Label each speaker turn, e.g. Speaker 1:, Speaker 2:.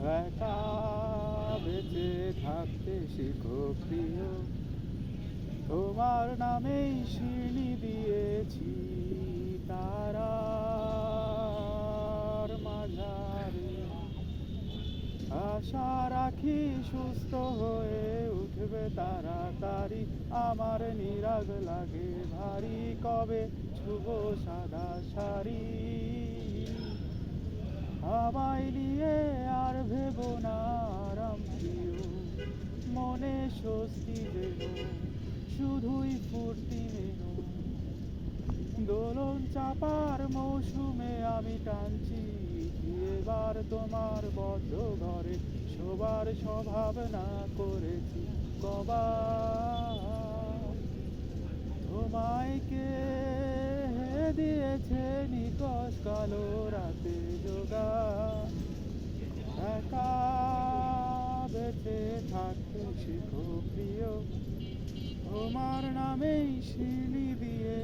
Speaker 1: একা বেঁচে থাকতে শিখো প্রিয়, তোমার নামেই শিরনি দিয়েছি তারার মাঝারে। আশা রাখি সুস্থ হয়ে উঠবে তাড়াতাড়ি, আমার নিরাগ লাগে ভারী, কবে ছুব সাদা শাড়ি। আমায় নিয়ে আর ভেবো না আরাম প্রিয়, মনে স্বস্তি যেন শুধুই ফুর্তি মেনো। দোলন চাপার মৌসুমে আমি টানছি এবার তোমার বদ্ধ ঘরে, শোবার স্বভাব না করেছি কবার। তোমায় কে দিয়েছে নিকশ কালো রাতে যোগা, একা বেঁচে থাকতে শিখো প্রিয়, তোমার নামেই শিলি দিয়ে